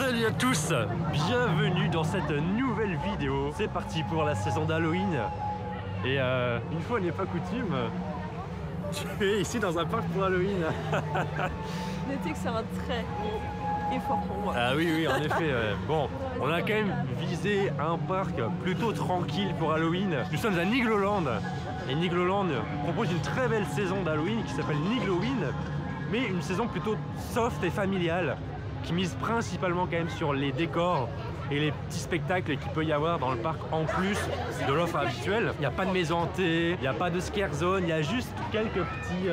Salut à tous, bienvenue dans cette nouvelle vidéo. C'est parti pour la saison d'Halloween. Et une fois n'est pas coutume, je suis ici dans un parc pour Halloween. Notez que c'est un très gros effort pour moi. Ah oui, oui, en effet. Bon, on a quand même visé un parc plutôt tranquille pour Halloween. Nous sommes à Nigloland. Et Nigloland propose une très belle saison d'Halloween qui s'appelle Nigloween, mais une saison plutôt soft et familiale, qui mise principalement quand même sur les décors et les petits spectacles qu'il peut y avoir dans le parc en plus de l'offre habituelle. Il n'y a pas de maison hantée, il n'y a pas de scare zone, il y a juste quelques petits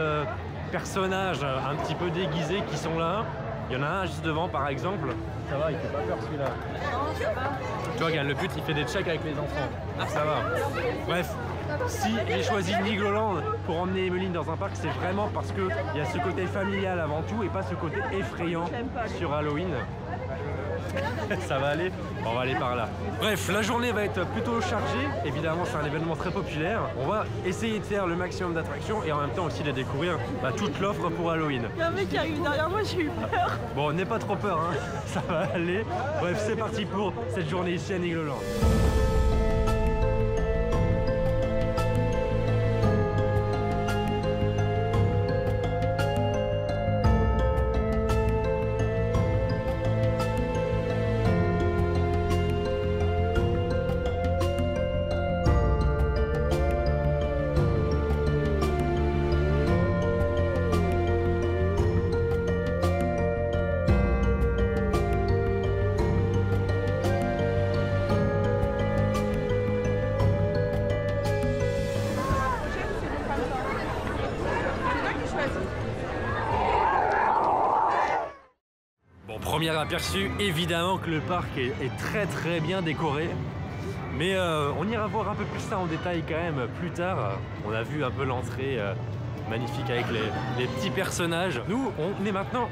personnages un petit peu déguisés qui sont là. Il y en a un juste devant par exemple. Ça va, il fait pas peur celui-là. Non, ça va. Tu vois, regarde, le but il fait des checks avec les enfants. Ah, ça va. Bref. Si j'ai choisi Nigloland pour emmener Emeline dans un parc, c'est vraiment parce qu'il y a ce côté familial avant tout et pas ce côté effrayant sur Halloween. Ça va aller? On va aller par là. Bref, la journée va être plutôt chargée. Évidemment, c'est un événement très populaire. On va essayer de faire le maximum d'attractions et en même temps aussi de découvrir toute l'offre pour Halloween. Il y a un mec qui arrive derrière moi, j'ai eu peur. Bon, n'aie pas trop peur, hein. Ça va aller. Bref, c'est parti pour cette journée ici à Nigloland. Premier aperçu, évidemment que le parc est très bien décoré, mais on ira voir un peu plus ça en détail quand même plus tard. On a vu un peu l'entrée magnifique avec les petits personnages. Nous, on est maintenant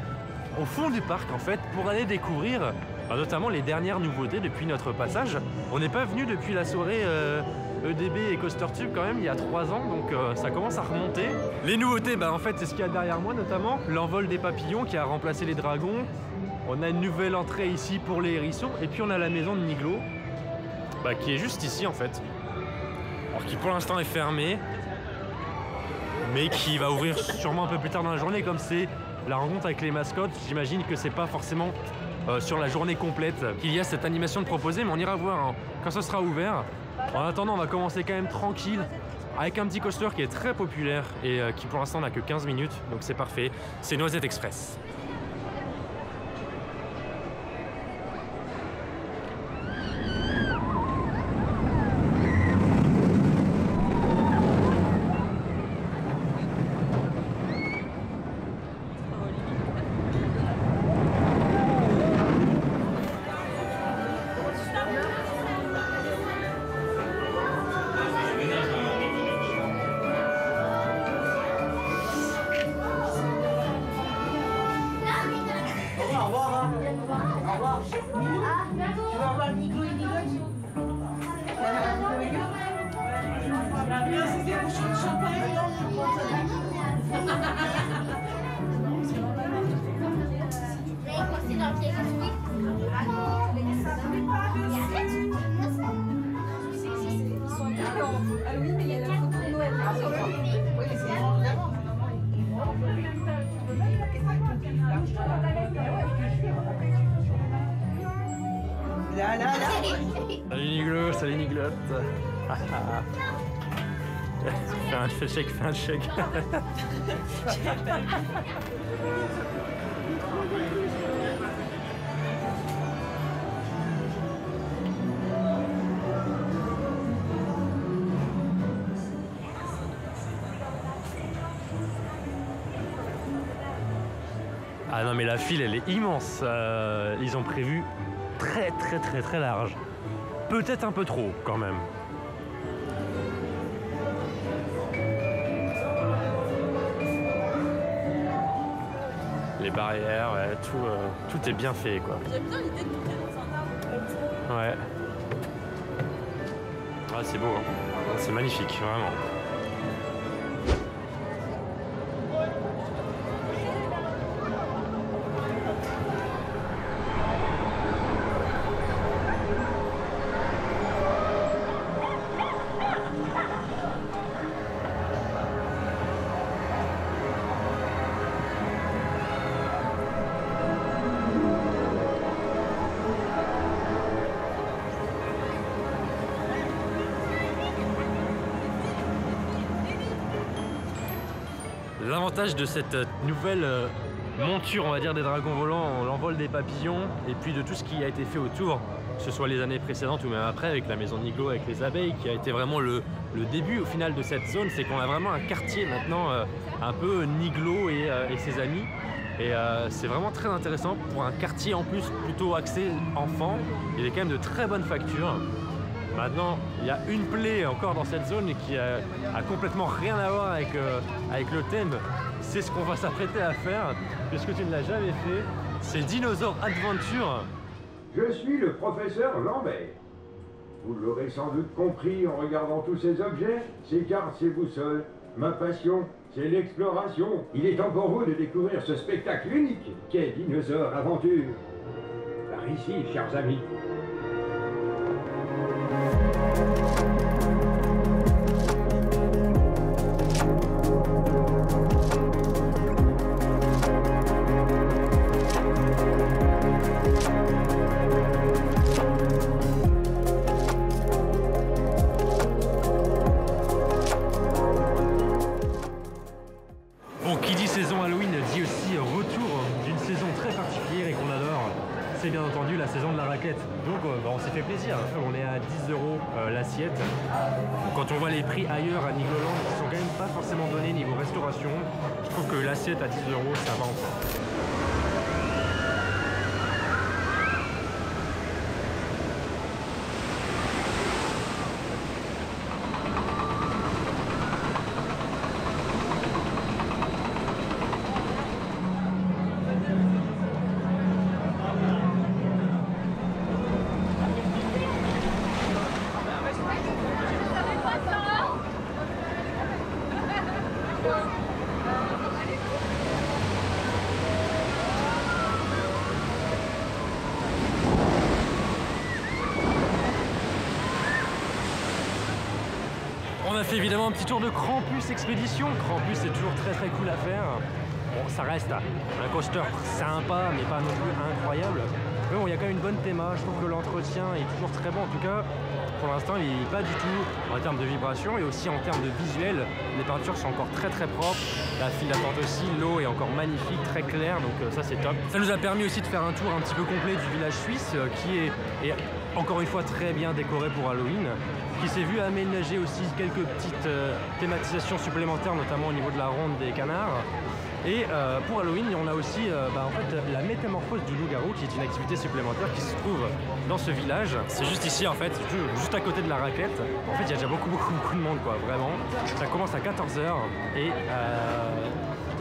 au fond du parc en fait pour aller découvrir notamment les dernières nouveautés depuis notre passage. On n'est pas venu depuis la soirée EDB et Coaster Tube quand même il y a 3 ans, donc ça commence à remonter. Les nouveautés, en fait c'est ce qu'il y a derrière moi, notamment l'envol des papillons qui a remplacé les dragons. On a une nouvelle entrée ici pour les hérissons et puis on a la maison de Niglo qui est juste ici en fait. Alors qui pour l'instant est fermée mais qui va ouvrir sûrement un peu plus tard dans la journée, comme c'est la rencontre avec les mascottes. J'imagine que c'est pas forcément sur la journée complète qu'il y a cette animation de proposer, mais on ira voir quand ce sera ouvert. En attendant, on va commencer quand même tranquille avec un petit coaster qui est très populaire et qui pour l'instant n'a que 15 minutes, donc c'est parfait. C'est Noisette Express. Salut Niglo, salut Niglotte. Fais un chèque, fais un chèque. Ah non mais la file elle est immense. Ils ont prévu très large. Peut-être un peu trop quand même. Les barrières, ouais, tout est bien fait quoi. J'aime bien l'idée de monter dans un arbre. Ouais. Ah, c'est beau, hein. C'est magnifique, vraiment. L'avantage de cette nouvelle monture, on va dire, des dragons volants, l'envol des papillons et puis de tout ce qui a été fait autour, que ce soit les années précédentes ou même après avec la maison Niglo, avec les abeilles, qui a été vraiment le début au final de cette zone. C'est qu'on a vraiment un quartier maintenant un peu Niglo et ses amis. Et c'est vraiment très intéressant pour un quartier en plus plutôt axé enfant. Il est quand même de très bonne facture. Maintenant, il y a une plaie encore dans cette zone qui a complètement rien à voir avec le thème. C'est ce qu'on va s'apprêter à faire, puisque tu ne l'as jamais fait. C'est Dinosaur Adventure. Je suis le professeur Lambert. Vous l'aurez sans doute compris en regardant tous ces objets, ces cartes, ces boussoles. Ma passion, c'est l'exploration. Il est temps pour vous de découvrir ce spectacle unique qu'est Dinosaur Aventure. Par ici, chers amis. C'est bien entendu la saison de la raclette. Donc on s'est fait plaisir. On est à 10 € l'assiette. Quand on voit les prix ailleurs à Nigloland qui sont quand même pas forcément donnés niveau restauration, je trouve que l'assiette à 10 € ça va encore. On a fait évidemment un petit tour de Krampus Expédition. Krampus c'est toujours très cool à faire. Bon, ça reste un coaster sympa mais pas non plus incroyable. Mais bon, il y a quand même une bonne théma. Je trouve que l'entretien est toujours très bon. En tout cas, pour l'instant, il n'est pas du tout en termes de vibration et aussi en termes de visuel. Les peintures sont encore très propres. La file d'attente aussi, l'eau est encore magnifique, très claire. Donc ça c'est top. Ça nous a permis aussi de faire un tour un petit peu complet du village suisse qui est encore une fois très bien décoré pour Halloween, qui s'est vu aménager aussi quelques petites thématisations supplémentaires, notamment au niveau de la ronde des canards. Et pour Halloween, on a aussi en fait, la métamorphose du loup-garou, qui est une activité supplémentaire qui se trouve dans ce village. C'est juste ici en fait, juste à côté de la raclette. En fait, il y a déjà beaucoup de monde, quoi, vraiment. Ça commence à 14 h et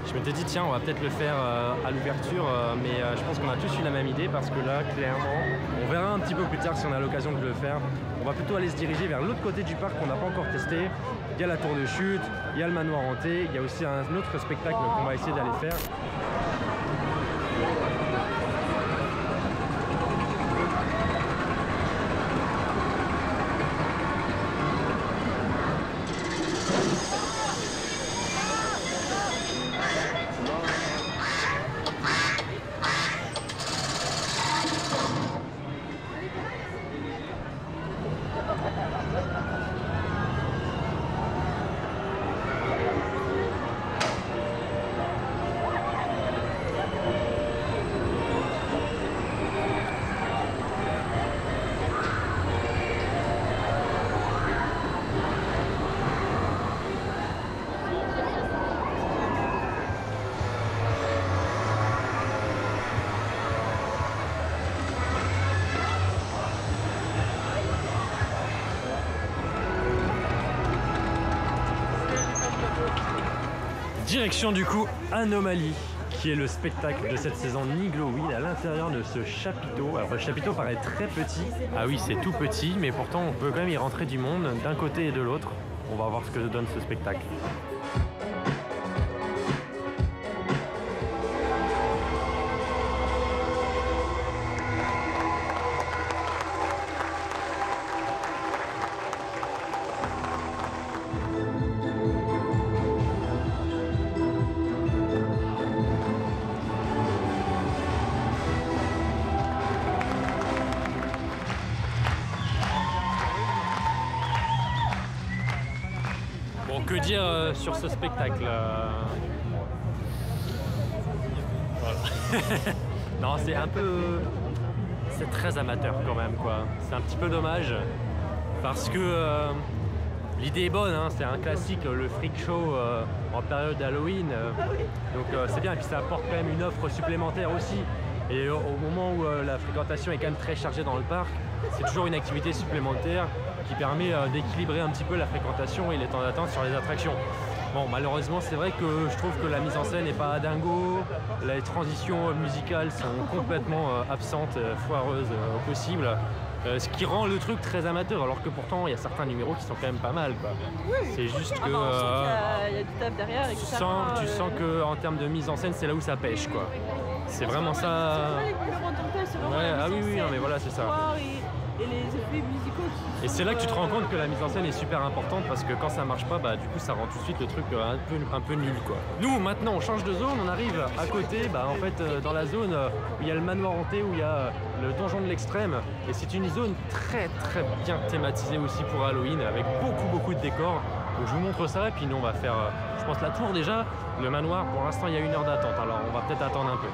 je m'étais dit tiens, on va peut-être le faire à l'ouverture, mais je pense qu'on a tous eu la même idée parce que là, clairement, on verra un petit peu plus tard si on a l'occasion de le faire. On va plutôt aller se diriger vers l'autre côté du parc qu'on n'a pas encore testé. Il y a la tour de chute, il y a le manoir hanté, il y a aussi un autre spectacle qu'on va essayer d'aller faire. Direction du coup Anomalie, qui est le spectacle de cette saison Niglowheel à l'intérieur de ce chapiteau. Alors le chapiteau paraît très petit. Ah oui, c'est tout petit, mais pourtant on peut quand même y rentrer du monde d'un côté et de l'autre. On va voir ce que donne ce spectacle. Que dire sur ce spectacle? Non, c'est un peu... C'est très amateur quand même, quoi. C'est un petit peu dommage, parce que l'idée est bonne, hein, c'est un classique, le freak show en période Halloween. Donc c'est bien, et puis ça apporte quand même une offre supplémentaire aussi. Et au moment où la fréquentation est quand même très chargée dans le parc, c'est toujours une activité supplémentaire qui permet d'équilibrer un petit peu la fréquentation et les temps d'attente sur les attractions. Bon, malheureusement, c'est vrai que je trouve que la mise en scène n'est pas dingo, les transitions musicales sont complètement absentes, foireuses au possible, ce qui rend le truc très amateur, alors que pourtant il y a certains numéros qui sont quand même pas mal, quoi. C'est juste que on sent qu'il y a du taf derrière, etc. tu sens que en termes de mise en scène, c'est là où ça pêche, quoi. C'est vraiment ça. C'est vraiment Ouais, la ah mise oui, en oui, scène, non, mais voilà, c'est ça. Et les effets musicaux qui Et c'est là que tu te rends compte que la mise en scène est super importante, parce que quand ça marche pas, bah du coup ça rend tout de suite le truc un peu nul, quoi. Nous maintenant on change de zone, on arrive à côté, bah en fait dans la zone où il y a le manoir hanté, où il y a le donjon de l'extrême, et c'est une zone très bien thématisée aussi pour Halloween, avec beaucoup de décors. Donc je vous montre ça, et puis nous on va faire, je pense, la tour déjà. Le manoir, pour l'instant il y a 1 heure d'attente, alors on va peut-être attendre un peu.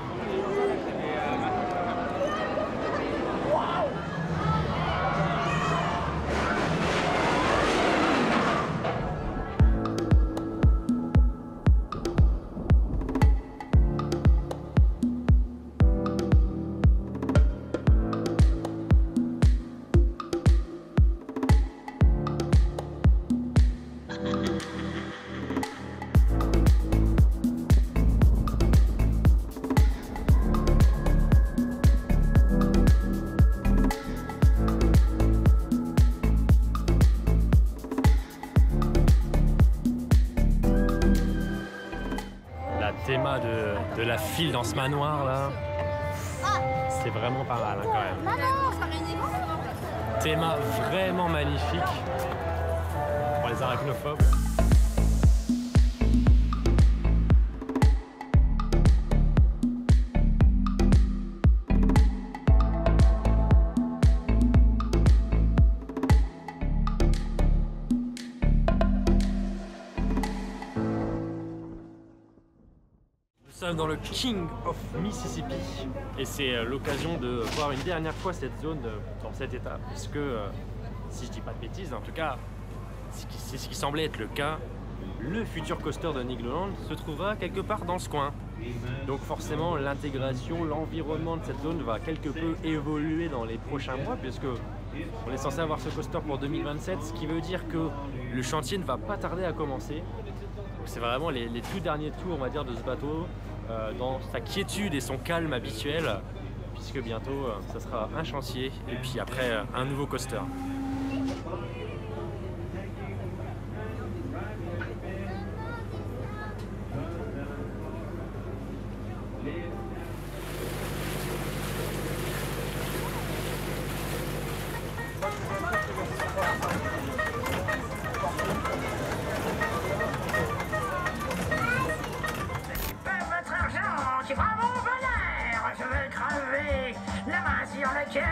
Théma de la file dans ce manoir là, c'est vraiment pas mal, hein, quand même. Théma vraiment magnifique pour les arachnophobes. Nous sommes dans le King of Mississippi et c'est l'occasion de voir une dernière fois cette zone dans cet état, puisque si je dis pas de bêtises, en tout cas c'est ce qui semblait être le cas, le futur coaster de Nigloland se trouvera quelque part dans ce coin. Donc forcément l'intégration, l'environnement de cette zone va quelque peu évoluer dans les prochains mois, puisque on est censé avoir ce coaster pour 2027, ce qui veut dire que le chantier ne va pas tarder à commencer. C'est vraiment les tout derniers tours, on va dire, de ce bateau, dans sa quiétude et son calme habituel, puisque bientôt ça sera un chantier et puis après un nouveau coaster. C'est pas mon bonheur, je veux crever la main sur le cœur.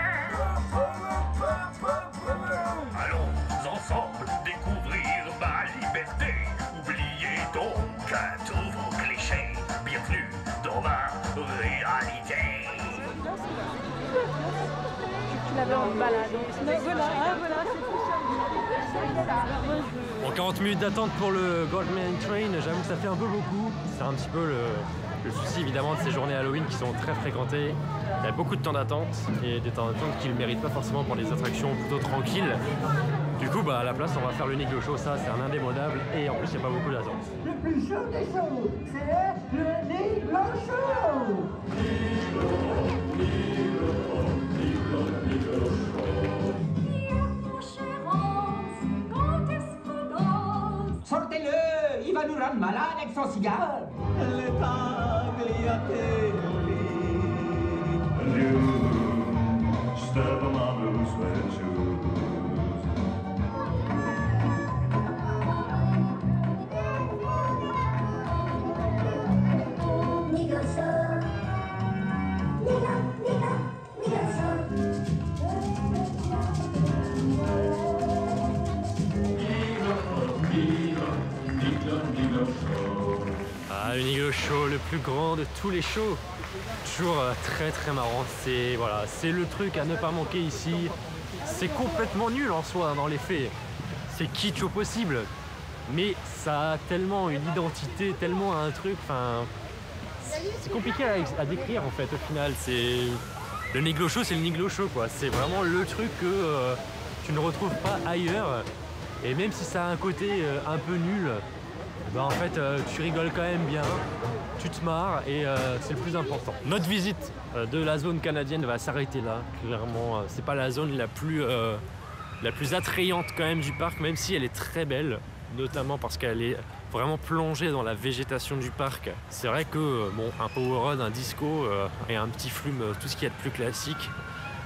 Allons ensemble découvrir ma liberté. Oubliez donc tous vos clichés. Bienvenue dans ma réalité. tu l'avais en balade. Donc voilà, c'est tout ça. Bon, 40 minutes d'attente pour le Goldman Train, j'avoue que ça fait un peu beaucoup. C'est un petit peu le souci évidemment de ces journées Halloween qui sont très fréquentées. Il y a beaucoup de temps d'attente et des temps d'attente qu'ils ne méritent pas forcément pour des attractions plutôt tranquilles. Du coup, à la place, on va faire le Niglo Show, ça c'est un indémodable et en plus il n'y a pas beaucoup d'attente. Le plus chaud des shows, c'est le Niglo Show. Sortez-le, il va nous rendre malade avec son cigare. Le tagliatelle. Step on my blue suede shoes. show le plus grand de tous les shows. Toujours très marrant. C'est voilà, c'est le truc à ne pas manquer ici. C'est complètement nul en soi dans les faits. C'est kitsch au possible. Mais ça a tellement une identité, tellement un truc. Enfin, c'est compliqué à décrire en fait au final. C'est le Niglo Show, c'est le Niglo Show quoi. C'est vraiment le truc que tu ne retrouves pas ailleurs. Et même si ça a un côté un peu nul, bah en fait tu rigoles quand même bien, tu te marres et c'est le plus important. Notre visite de la zone canadienne va s'arrêter là. Clairement, c'est pas la zone la plus attrayante quand même du parc, même si elle est très belle, notamment parce qu'elle est vraiment plongée dans la végétation du parc. C'est vrai que bon, un power rod, un disco et un petit flume, tout ce qu'il y a de plus classique,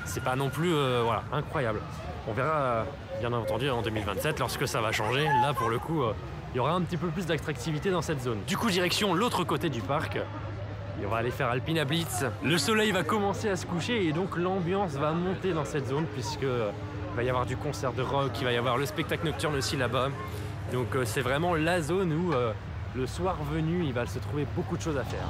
c'est pas non plus voilà, incroyable. On verra bien entendu en 2027 lorsque ça va changer. Là pour le coup, il y aura un petit peu plus d'attractivité dans cette zone. Du coup, direction l'autre côté du parc. Et on va aller faire Alpina Blitz. Le soleil va commencer à se coucher et donc l'ambiance va monter dans cette zone puisque il va y avoir du concert de rock, il va y avoir le spectacle nocturne aussi là-bas. Donc c'est vraiment la zone où le soir venu, il va se trouver beaucoup de choses à faire.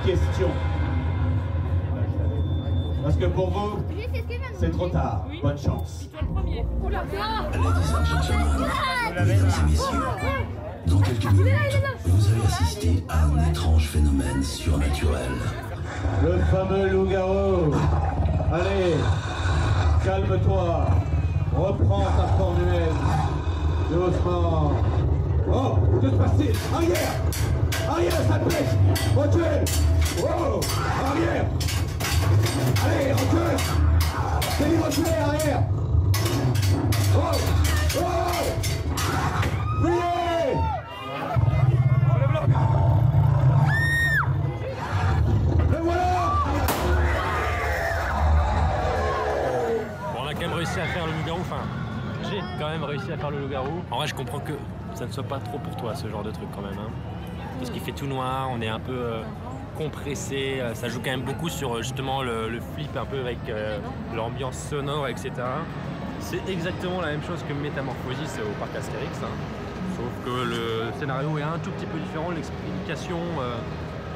Question. Parce que pour vous, c'est trop tard. Oui. Bonne chance. Toi le premier. Oula. Ladies and gentlemen, mesdames et messieurs, dans quelques minutes, vous allez assister à un étrange phénomène surnaturel. Le fameux loup-garou. Allez, calme-toi. Reprends ta forme humaine. Doucement. Oh, que se passe-t-il? Arrière! Arrière, ça te pêche! Recule! Oh! Arrière! Allez, recule! C'est lui reculer, arrière! Oh! Oh! Fuyez! Et voilà! Bon, on a quand même réussi à faire le loup-garou, enfin, j'ai quand même réussi à faire le loup-garou. En vrai, je comprends que ça ne soit pas trop pour toi, ce genre de truc quand même. Hein. Parce qu'il fait tout noir, on est un peu compressé, ça joue quand même beaucoup sur justement le flip, un peu avec l'ambiance sonore, etc. C'est exactement la même chose que Métamorphosis au parc Astérix. Hein. Sauf que le scénario est un tout petit peu différent, l'explication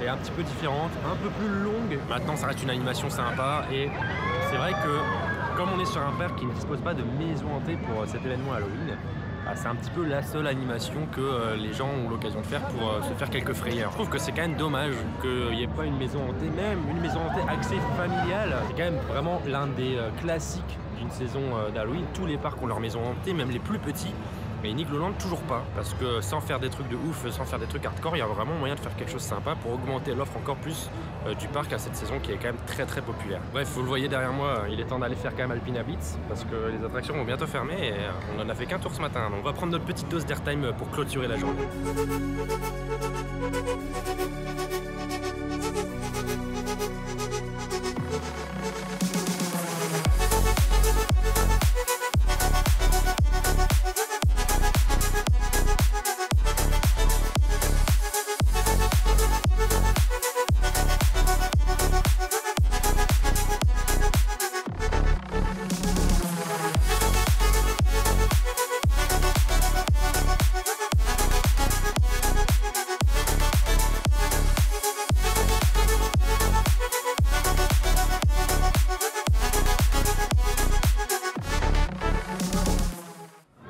est un petit peu différente, un peu plus longue. Maintenant, ça reste une animation sympa et c'est vrai que comme on est sur un parc qui ne dispose pas de maison hantée pour cet événement Halloween, c'est un petit peu la seule animation que les gens ont l'occasion de faire pour se faire quelques frayeurs. Je trouve que c'est quand même dommage qu'il n'y ait pas une maison hantée, même une maison hantée axée familiale. C'est quand même vraiment l'un des classiques d'une saison d'Halloween. Tous les parcs ont leur maison hantée, même les plus petits. Mais Nigloland toujours pas, parce que sans faire des trucs de ouf, sans faire des trucs hardcore, il y a vraiment moyen de faire quelque chose de sympa pour augmenter l'offre encore plus du parc à cette saison qui est quand même très populaire. Bref, vous le voyez derrière moi, il est temps d'aller faire quand même Alpina Blitz, parce que les attractions vont bientôt fermer et on en a fait qu'un tour ce matin. Donc on va prendre notre petite dose d'airtime pour clôturer la journée.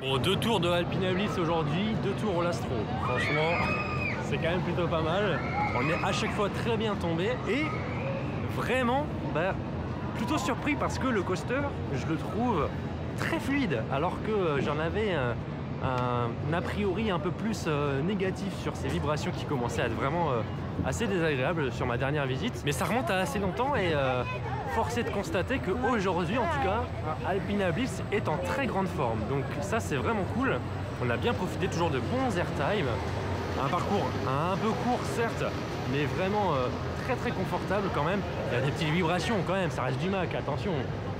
Bon, 2 tours de Alpina Blitz aujourd'hui, 2 tours au Lastro. Franchement, c'est quand même plutôt pas mal. On est à chaque fois très bien tombé et vraiment plutôt surpris parce que le coaster, je le trouve très fluide alors que j'en avais un a priori un peu plus négatif sur ces vibrations qui commençaient à être vraiment assez désagréables sur ma dernière visite. Mais ça remonte à assez longtemps et force est de constater qu'aujourd'hui en tout cas, Alpina Blitz est en très grande forme. Donc ça c'est vraiment cool. On a bien profité toujours de bons airtime. Un parcours un peu court certes, mais vraiment très très confortable quand même. Il y a des petites vibrations quand même, ça reste du Mac, attention.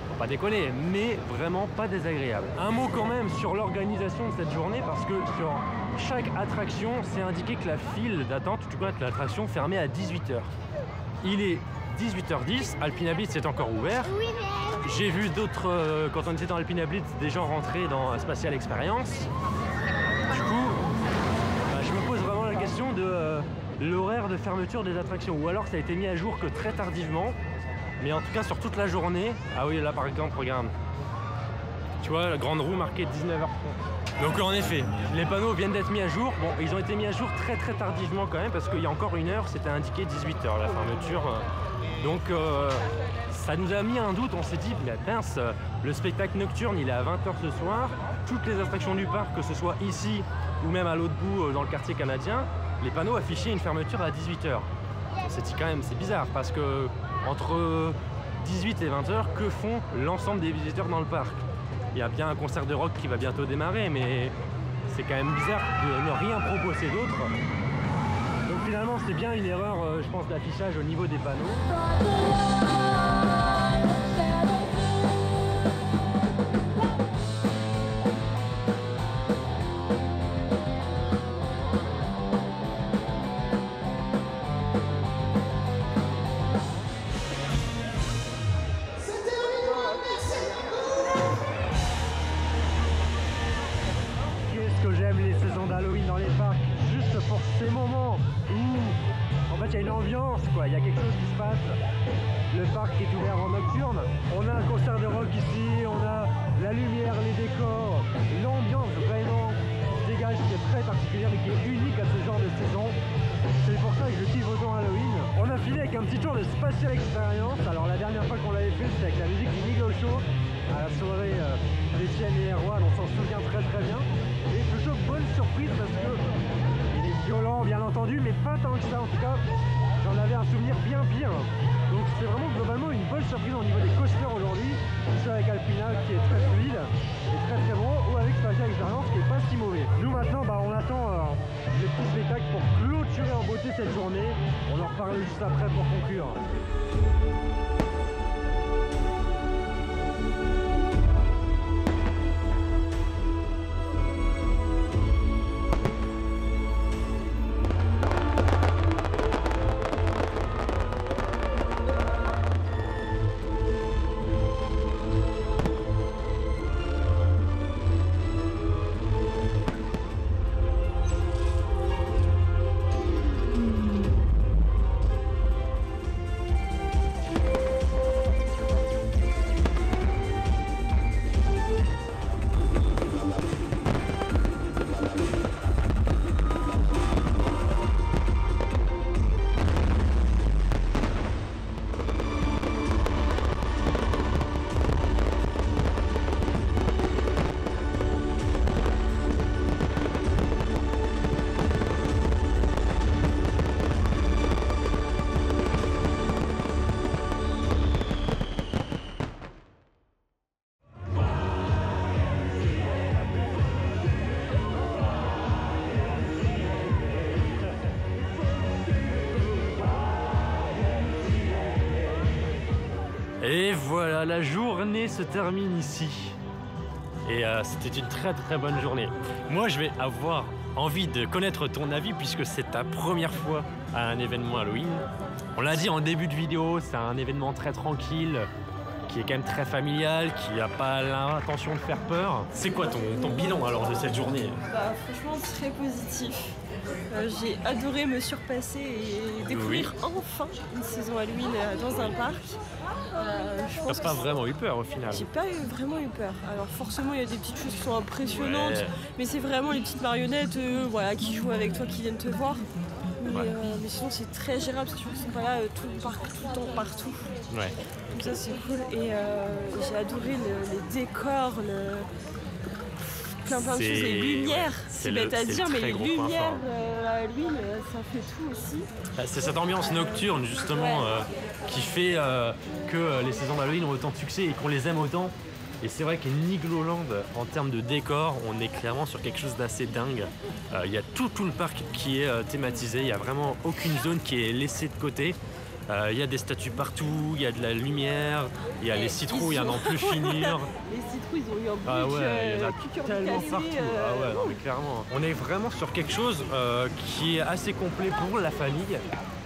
Faut pas déconner, mais vraiment pas désagréable. Un mot quand même sur l'organisation de cette journée parce que sur chaque attraction, c'est indiqué que la file d'attente, tu connais l'attraction fermée à 18 h. Il est 18h10, Alpina Blitz est encore ouvert. J'ai vu d'autres, quand on était dans Alpina Blitz, des gens rentrer dans Spatial Experience. Du coup, je me pose vraiment la question de l'horaire de fermeture des attractions, ou alors ça a été mis à jour que très tardivement. Mais en tout cas sur toute la journée, ah oui là par exemple regarde, tu vois la grande roue marquée 19h30. Donc en effet, les panneaux viennent d'être mis à jour. Bon, ils ont été mis à jour très très tardivement quand même parce qu'il y a encore 1 heure c'était indiqué 18 h la fermeture. Donc ça nous a mis un doute, on s'est dit mais mince, le spectacle nocturne il est à 20 h ce soir. Toutes les attractions du parc, que ce soit ici ou même à l'autre bout dans le quartier canadien, les panneaux affichaient une fermeture à 18 h. On s'est dit quand même c'est bizarre parce que entre 18 et 20 h, que font l'ensemble des visiteurs dans le parc? Il y a bien un concert de rock qui va bientôt démarrer, mais c'est quand même bizarre de ne rien proposer d'autre. Donc finalement, c'est bien une erreur, je pense, d'affichage au niveau des panneaux. Ces moments où en fait il y a une ambiance quoi, il y a quelque chose qui se passe. Le parc est ouvert en nocturne, on a un concert de rock ici, on a la lumière, les décors, l'ambiance vraiment dégage qui est très particulière et qui est unique à ce genre de saison. C'est pour ça que je kiffe autant Halloween. On a fini avec un petit tour de Spatial Experience. Alors la dernière fois qu'on l'avait fait c'était avec la musique du Miglo Show à la soirée d'Etienne et Erwan, on s'en souvient très très bien. Et plutôt bonne surprise parce que violent bien entendu, mais pas tant que ça en tout cas. J'en avais un souvenir bien pire. Donc c'est vraiment globalement une bonne surprise au niveau des coasters aujourd'hui. C'est avec Alpina qui est très fluide et très très bon, ou avec Spatial Experience qui est pas si mauvais. Nous maintenant on attend les petits spectacles pour clôturer en beauté cette journée. On en reparle juste après pour conclure. Et voilà, la journée se termine ici. Et c'était une très très bonne journée. Moi, je vais avoir envie de connaître ton avis puisque c'est ta première fois à un événement Halloween. On l'a dit en début de vidéo, c'est un événement très tranquille qui est quand même très familial, qui n'a pas l'intention de faire peur. C'est quoi ton bilan alors de cette journée? Bah, franchement, très positif. J'ai adoré me surpasser et découvrir enfin une saison Halloween dans un parc. T'as pas vraiment eu peur au final? J'ai pas vraiment eu peur. Alors forcément il y a des petites choses qui sont impressionnantes, mais c'est vraiment les petites marionnettes voilà, qui jouent avec toi, qui viennent te voir. Mais sinon c'est très gérable parce qu'ils sont pas là tout le parc, tout le temps, partout. Ouais. Donc ça c'est cool. Et j'ai adoré les décors, plein de choses, les lumières. C'est bête à dire, mais les lumières à Halloween, ça fait tout aussi. C'est cette ambiance nocturne justement qui fait que les saisons d'Halloween ont autant de succès et qu'on les aime autant. Et c'est vrai qu'Igloland, en termes de décor, on est clairement sur quelque chose d'assez dingue. Il y a tout le parc qui est thématisé, il n'y a vraiment aucune zone qui est laissée de côté. Il y a des statues partout, il y a de la lumière, il y a les citrouilles à n'en plus finir. Les citrouilles, ils ont eu un Ah ouais, il y en a piqûre tellement de partout. Ah ouais, non mais clairement. On est vraiment sur quelque chose qui est assez complet pour la famille.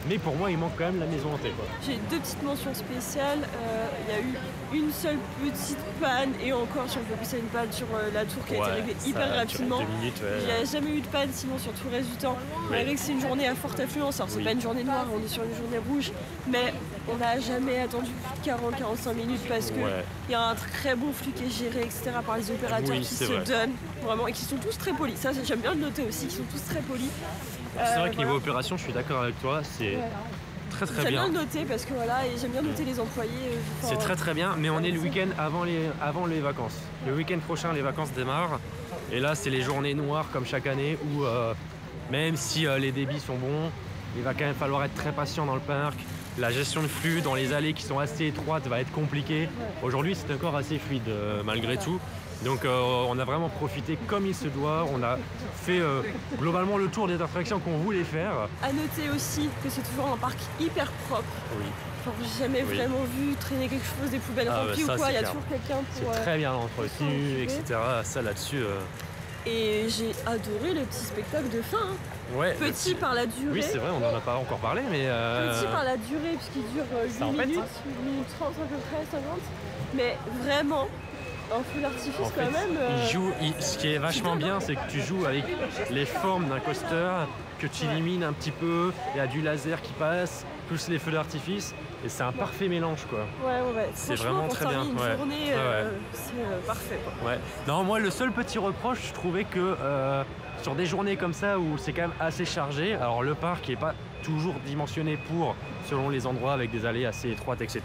Mais pour moi, il manque quand même la maison hantée, quoi. J'ai deux petites mentions spéciales. Il y a eu une seule petite panne, et encore, si on peut appeler ça une panne, sur la tour qui a été réglée hyper rapidement. Il n'y a jamais eu de panne, sinon sur tout le reste du temps. Malgré que c'est une journée à forte affluence, alors c'est pas une journée noire, on est sur une journée rouge, mais on n'a jamais attendu plus de 40-45 minutes parce que il y a un très bon flux qui est géré, etc. par les opérateurs qui se donnent, vraiment, et qui sont tous très polis. Ça, j'aime bien le noter aussi, qui sont tous très polis. C'est vrai que niveau opération, je suis d'accord avec toi, c'est très bien. J'aime bien le noter parce que voilà, et j'aime bien noter les employés. C'est très bien, mais on est le week-end avant les vacances. Le week-end prochain, les vacances démarrent. Et là, c'est les journées noires comme chaque année où même si les débits sont bons, il va quand même falloir être très patient dans le parc. La gestion de flux dans les allées qui sont assez étroites va être compliquée. Aujourd'hui, c'est encore assez fluide malgré tout. Donc on a vraiment profité comme il se doit, on a fait globalement le tour des attractions qu'on voulait faire. À noter aussi que c'est toujours un parc hyper propre. Oui. Genre j'ai jamais vraiment vu traîner quelque chose, des poubelles remplies ou quoi, il y a toujours quelqu'un pour... C'est très bien entretenu, etc. Ça là-dessus... Et j'ai adoré le petit spectacle de fin. Ouais, petit par la durée. Oui, c'est vrai, on n'en a pas encore parlé, mais... Petit par la durée, puisqu'il dure 8 minutes, 8 minutes 30 à peu près, 50. Mais vraiment... Un feu d'artifice quand même. Ce qui est vachement bien, c'est que tu joues avec les formes d'un coaster, que tu élimines un petit peu, il y a du laser qui passe, plus les feux d'artifice, et c'est un parfait mélange quoi. Ouais. C'est vraiment très bien. Une journée, c'est parfait quoi. Ouais. Non, moi le seul petit reproche, je trouvais que sur des journées comme ça où c'est quand même assez chargé, alors le parc n'est pas toujours dimensionné pour, selon les endroits avec des allées assez étroites, etc.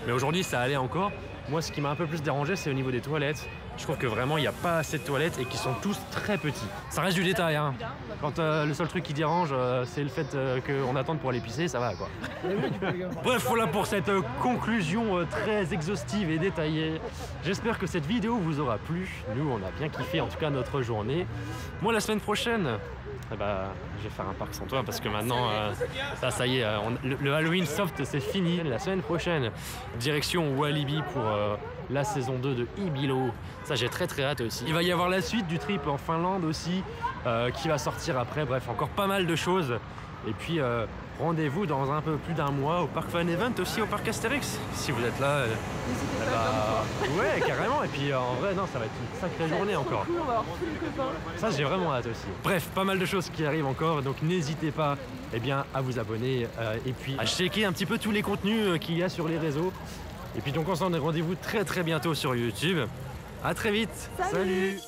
Mais aujourd'hui ça allait encore. Moi, ce qui m'a un peu plus dérangé, c'est au niveau des toilettes. Je trouve que vraiment, il n'y a pas assez de toilettes et qu'ils sont tous très petits. Ça reste du détail, hein. Quand le seul truc qui dérange, c'est le fait qu'on attende pour aller pisser, ça va, quoi. Bref, voilà pour cette conclusion très exhaustive et détaillée. J'espère que cette vidéo vous aura plu. Nous, on a bien kiffé, en tout cas, notre journée. Moi, la semaine prochaine... je vais faire un parc sans toi parce que maintenant ça y est, le Halloween soft c'est fini. La semaine prochaine, direction Walibi pour la saison 2 de Ibilo. Ça j'ai très hâte aussi. Il va y avoir la suite du trip en Finlande aussi qui va sortir après. Bref, encore pas mal de choses. Et puis rendez-vous dans un peu plus d'un mois au Parc Fun Event aussi, au Parc Astérix. Si vous êtes là, ouais, carrément. Et puis en vrai, non, ça va être une sacrée journée encore. Cool, on va avoir tous les copains. Ça, j'ai vraiment hâte aussi. Bref, pas mal de choses qui arrivent encore, donc n'hésitez pas à vous abonner et puis à checker un petit peu tous les contenus qu'il y a sur les réseaux. Et puis donc on se donne rendez-vous très bientôt sur YouTube. À très vite. Salut.